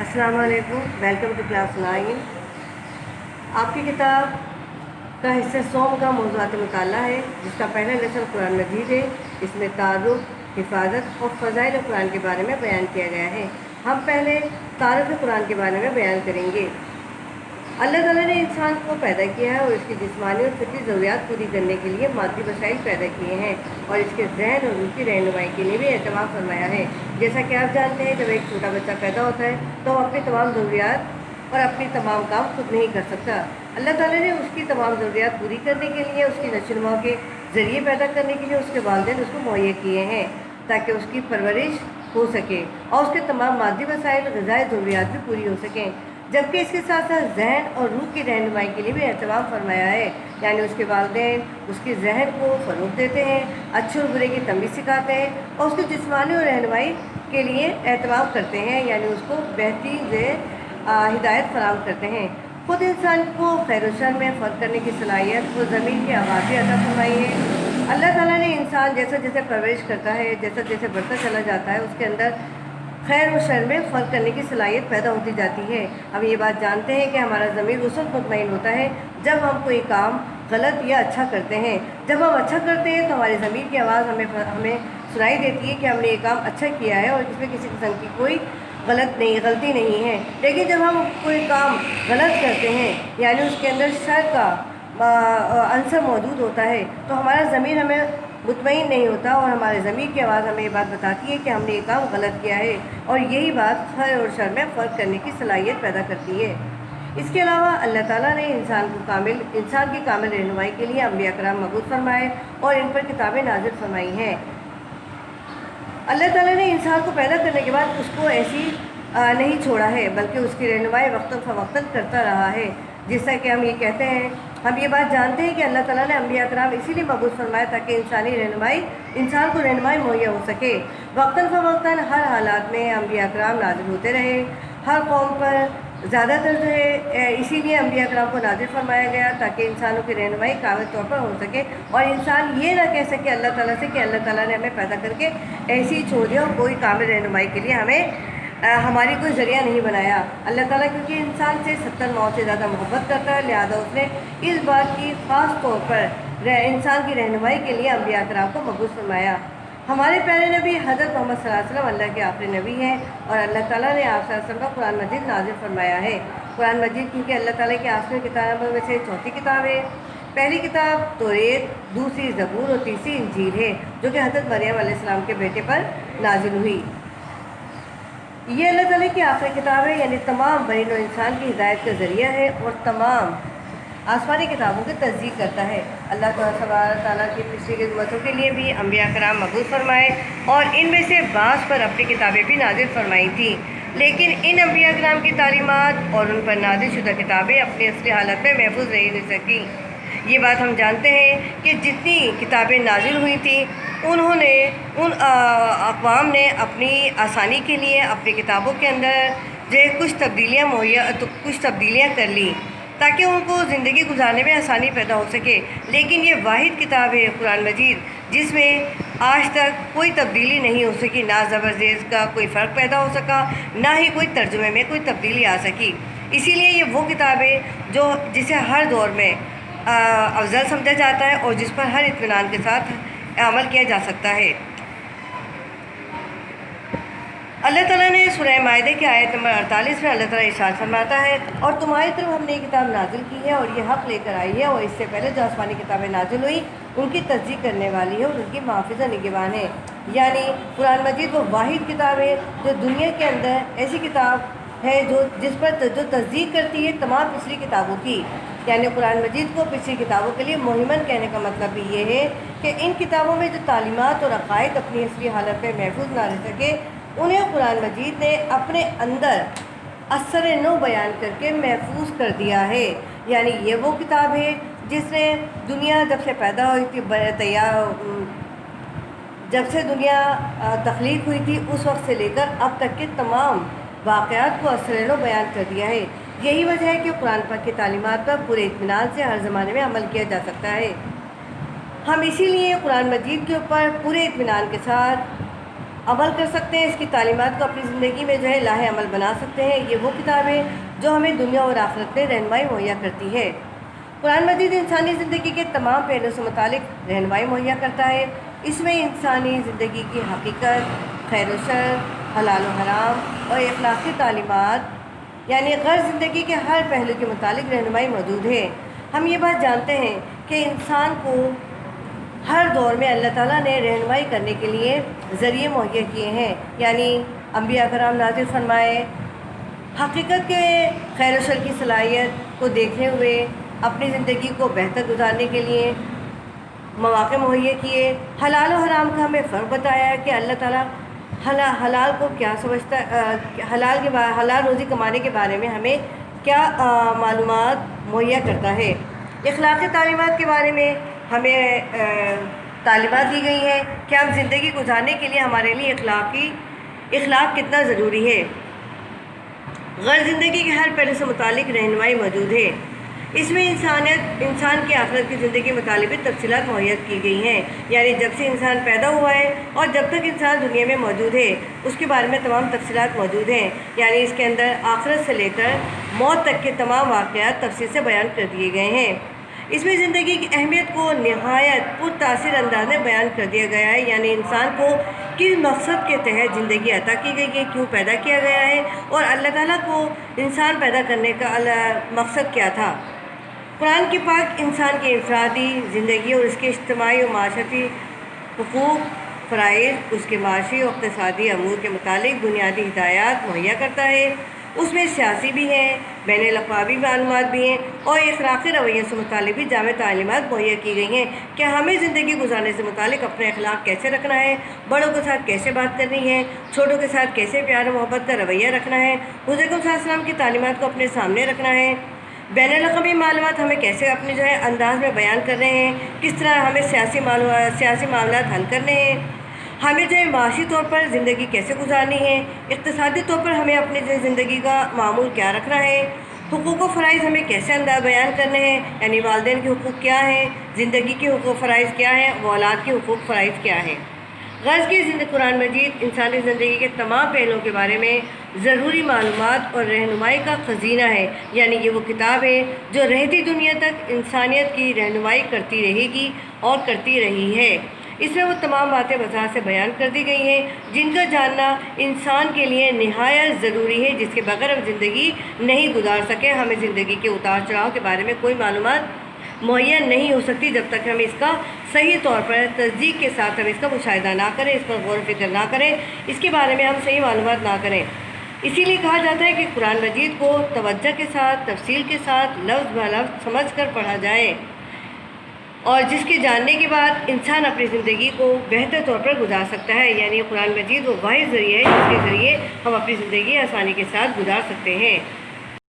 अस्सलाम वालेकुम। Welcome to class 9। आपकी किताब का हिस्सा सोम का मौज़ूआत मुताला है, जिसका पहला लेसन कुरान मजीद है। इसमें तारुफ, हिफाजत और फ़ज़ाइल कुरान के बारे में बयान किया गया है। हम पहले तारुफ कुरान के बारे में बयान करेंगे। अल्लाह ताला ने इंसान को पैदा किया है और इसकी जिस्मानी और फितरी ज़रूरियात पूरी करने के लिए मादी वसाइल पैदा किए हैं और इसके जहन और रूह की रहनुमाई के लिए भी एहतमाम फरमाया है। जैसा कि आप जानते हैं, जब एक छोटा बच्चा पैदा होता है तो वो अपनी तमाम ज़रूरियात और अपनी तमाम काम खुद नहीं कर सकता। अल्लाह ताला ने उसकी तमाम ज़रूरियात पूरी करने के लिए, उसकी नशोनुमा के ज़रिए पैदा करने के लिए उसके वालिदैन उसको मुहैया किए हैं ताकि उसकी परवरिश हो सके और उसके तमाम मादी वसाइल ग़िज़ाई ज़रूरियात भी पूरी हो सकें। जबकि इसके साथ साथ जहन और रूह की रहनुमाई के लिए भी एहतमाम फरमाया है, यानी उसके वालिदैन उसके जहन को फ़रोग़ देते हैं, अच्छे और बुरे की तमीज़ सिखाते हैं और उसकी जिस्मानी और रहनुमाई के लिए एहतमाम करते हैं, यानी उसको बेहतरीन हिदायत फराहम करते हैं। ख़ुद इंसान को खैर और शर में फ़र्क करने की सलाहियत और ज़मीन की आबादी अता फरमाई है। अल्लाह ताला ने इंसान जैसे जैसे परवरिश करता है, जैसे जैसे बढ़ता चला जाता है, उसके अंदर खैर और शर में फ़र्क करने की सलाहियत पैदा होती जाती है। हम ये बात जानते हैं कि हमारा ज़मीर उस वक्त मुतमईन होता है जब हम कोई काम गलत या अच्छा करते हैं। जब हम अच्छा करते हैं तो हमारे ज़मीर की आवाज़ हमें सुनाई देती है कि हमने ये काम अच्छा किया है और इसमें किसी किस्म की कोई गलती नहीं है। लेकिन जब हम कोई काम गलत करते हैं, यानी उसके अंदर शर का अंसर मौजूद होता है, तो हमारा ज़मीर हमें मुतमईन नहीं होता और हमारे ज़मीर की आवाज़ हमें ये बात बताती है कि हमने ये काम गलत किया है और यही बात खैर और शर में फ़र्क करने की सलाहियत पैदा करती है। इसके अलावा अल्लाह ताला ने इंसान की कामिल रहनुमाई के लिए अंबिया कराम मबूस फरमाए और इन पर किताबें नाज़िल फरमाई हैं। अल्लाह ताला ने इंसान को पैदा करने के बाद उसको ऐसी नहीं छोड़ा है, बल्कि उसकी रहनुमाई वक्तन फ़वक्तन करता रहा है। जैसा कि हम ये कहते हैं, हम ये बात जानते हैं कि अल्लाह ताला ने अंबिया कराम इसीलिए मबूस फरमाया ताकि इंसान को रहनुमाई मुहैया हो सके। वक्तन फ़वक्तन हर हालात में अंबिया कराम नाज़िल होते रहे। हर कौम पर ज़्यादातर जो है इसीलिए अंबिया कराम को नाज़िल फरमाया गया ताकि इंसानों की रहनुमाई कामिल तौर पर हो सके और इंसान ये ना कह सके अल्लाह ताला से कि अल्लाह ताला ने हमें पैदा करके ऐसे ही छोड़ दिया और कोई कामिल रहनुमाई के लिए हमारी कोई ज़रिया नहीं बनाया। अल्लाह ताला क्योंकि इंसान से 70 मौत से ज़्यादा मोहब्बत करता है, लिहाजा उसने इस बात की ख़ास तौर पर इंसान की रहनुमाई के लिए अंबिया कराम को मबूस फरमाया। हमारे प्यारे नबी हज़रत मोहम्मद सल्लल्लाहु अलैहि वसल्लम अल्लाह के आखिरी नबी हैं और अल्लाह ताला ने आप सल्लल्लाहु अलैहि वसल्लम का कुरान मजीद नाज़िल फरमाया है। कुरान मजीद क्योंकि अल्लाह ताला की आखिरी किताबों में से चौथी किताब है। पहली किताब तौरात, दूसरी ज़बूर और तीसरी इंजील है, जो कि हज़रत मरियम अलैहिस्सलाम के बेटे पर नाज़िल हुई। ये अल्लाह ताला की आखिरी किताब है, यानी तमाम बरीन और इंसान की हिदायत का ज़रिया है और तमाम आसमानी किताबों की तस्दीक करता है। अल्लाह ताला की पिछली उम्मतों के लिए भी अंबिया कराम मबूस फरमाए और इनमें से बाज़ पर अपनी किताबें भी नाज़िल फरमाई थी, लेकिन इन अंबिया कराम की तालीमात और उन पर नाज़िल शुदा किताबें अपनी असली हालत में महफूज नहीं रह सकी। ये बात हम जानते हैं कि जितनी किताबें नाज़िल हुई थी उन्होंने उन अक़वाम ने अपनी आसानी के लिए अपनी किताबों के अंदर जो कुछ तब्दीलियाँ कर ली ताकि उनको ज़िंदगी गुजारने में आसानी पैदा हो सके। लेकिन ये वाहिद किताब है कुरान मजीद जिसमें आज तक कोई तब्दीली नहीं हो सकी, ना ज़बर-ज़ेर का कोई फ़र्क पैदा हो सका, ना ही कोई तर्जुमे में कोई तब्दीली आ सकी। इसीलिए ये वो किताब है जो जिसे हर दौर में अफजल समझा जाता है और जिस पर हर इत्मीनान के साथ अमल किया जा सकता है। अल्लाह ताला ने सूरह माइदा की आयत नंबर 48 में अल्लाह ताला इरशाद फरमाता है, और तुम्हारी तरफ हमने ये किताब नाजिल की है और ये हक़ लेकर आई है और इससे पहले जो आसमानी किताबें नाजिल हुई उनकी तस्दीक करने वाली है और उनकी माफ़िज़ निगहबान है। यानी कुरान मजीद वो वाहिद किताब है जो दुनिया के अंदर ऐसी किताब है जो तस्दीक करती है तमाम पिछली किताबों की। यानी कुरान मजीद को पिछली किताबों के लिए मुहिमन कहने का मतलब भी ये है कि इन किताबों में जो तालीमात और अक़ायद अपनी असली हालत में महफूज ना रह सके, उन्हें कुरान मजीद ने अपने अंदर असर नो बयान करके महफूज कर दिया है। यानी ये वो किताब है जिसने दुनिया जब से पैदा हुई थी, जब से दुनिया तख्लीक हुई थी उस वक्त से लेकर अब तक के तमाम वाक़यात को असर नो बयान कर दिया है। यही वजह है कि कुरान पाक की तालीमात पर पूरे इत्मीनान से हर ज़माने में अमल किया जा सकता है। हम इसीलिए कुरान मजीद के ऊपर पूरे इत्मीनान के साथ عمل کر سکتے ہیں، اس کی تعلیمات کو اپنی زندگی میں جو ہے لاہ عمل بنا سکتے ہیں۔ یہ وہ کتاب ہے جو ہمیں دنیا اور آخرت میں رہنمائی مہیا کرتی ہے۔ قرآن مجید انسانی زندگی کے تمام پہلوؤں سے متعلق رہنمائی مہیا کرتا ہے۔ اس میں انسانی زندگی کی حقیقت، خیر و شر، حلال و حرام اور اخلاقی تعلیمات یعنی غیر زندگی کے ہر پہلو کے متعلق رہنمائی موجود ہے۔ ہم یہ بات جانتے ہیں کہ انسان کو ہر دور میں اللہ تعالیٰ نے رہنمائی کرنے کے لیے ذریعے مہیا کیے ہیں، یعنی انبیاء کرام نازل فرمائے، حقیقت کے خیر و شر کی صلاحیت کو دیکھتے ہوئے اپنی زندگی کو بہتر گزارنے کے لیے مواقع مہیا کیے، حلال و حرام کا ہمیں فرق بتایا کہ اللہ تعالیٰ حلال کو کیا سمجھتا، حلال روزی کمانے کے بارے میں ہمیں کیا معلومات مہیا کرتا ہے۔ اخلاقی تعلیمات کے بارے میں ہمیں تعلیمات دی گئی ہیں کہ ہم زندگی گزارنے کے لیے ہمارے لیے اخلاق کتنا ضروری ہے۔ غیر زندگی کے ہر پہلو سے متعلق رہنمائی موجود ہے۔ اس میں انسان کی آخرت کی زندگی کے متعلق تفصیلات مہیا کی گئی ہیں، یعنی جب سے انسان پیدا ہوا ہے اور جب تک انسان دنیا میں موجود ہے اس کے بارے میں تمام تفصیلات موجود ہیں، یعنی اس کے اندر آخرت سے لے کر موت تک کے تمام واقعات تفصیل سے بیان کر دیے گئے ہیں۔ اس میں زندگی کی اہمیت کو نہایت پرتاثر انداز میں بیان کر دیا گیا ہے، یعنی انسان کو کس مقصد کے تحت زندگی عطا کی گئی ہے، کیوں پیدا کیا گیا ہے اور اللہ تعالیٰ کو انسان پیدا کرنے کا مقصد کیا تھا۔ قرآن کی پاک انسان کی انفرادی زندگی اور اس کے اجتماعی و معاشرتی حقوق، فرائض، اس کے معاشی و اقتصادی امور کے متعلق بنیادی ہدایات مہیا کرتا ہے۔ اس میں سیاسی بھی ہیں، بین الاقوامی معلومات بھی ہیں اور اخلاقی رویے سے متعلق بھی جامع تعلیمات مہیا کی گئی ہیں کہ ہمیں زندگی گزارنے سے متعلق اپنے اخلاق کیسے رکھنا ہے، بڑوں کے ساتھ کیسے بات کرنی ہے، چھوٹوں کے ساتھ کیسے پیار و محبت کا رویہ رکھنا ہے، حضور صلی اللہ علیہ وسلم کی تعلیمات کو اپنے سامنے رکھنا ہے۔ بین الاقوامی معلومات ہمیں کیسے اپنے جو ہے انداز میں بیان کرنے ہیں، کس طرح ہمیں سیاسی معاملات حل کرنے ہیں، ہمیں جو ہے معاشی طور پر زندگی کیسے گزارنی ہے، اقتصادی طور پر ہمیں اپنی جو زندگی کا معمول کیا رکھنا ہے، حقوق و فرائض ہمیں کیسے انداز بیان کرنے ہیں، یعنی والدین کے حقوق کیا ہیں، زندگی کے حقوق و فرائض کیا ہیں، اولاد کے حقوق فرائض کیا ہیں۔ غرض کی قرآن مجید انسانی زندگی کے تمام پہلوؤں کے بارے میں ضروری معلومات اور رہنمائی کا خزینہ ہے، یعنی یہ وہ کتاب ہے جو رہتی دنیا تک انسانیت کی رہنمائی کرتی رہے گی اور کرتی رہی ہے۔ اس میں وہ تمام باتیں وضاحت سے بیان کر دی گئی ہیں جن کا جاننا انسان کے لیے نہایت ضروری ہے، جس کے بغیر ہم زندگی نہیں گزار سکے۔ ہمیں زندگی کے اتار چڑھاؤ کے بارے میں کوئی معلومات مہیا نہیں ہو سکتی جب تک ہم اس کا صحیح طور پر تصدیق کے ساتھ ہم اس کا مشاہدہ نہ کریں، اس پر غور و فکر نہ کریں، اس کے بارے میں ہم صحیح معلومات نہ کریں۔ اسی لیے کہا جاتا ہے کہ قرآن مجید کو توجہ کے ساتھ، تفصیل کے ساتھ، لفظ بہ لفظ سمجھ کر پڑھا جائے، اور جس کے جاننے کے بعد انسان اپنی زندگی کو بہتر طور پر گزار سکتا ہے، یعنی قرآن مجید وہ واحد ذریعہ ہے جس کے ذریعے ہم اپنی زندگی آسانی کے ساتھ گزار سکتے ہیں۔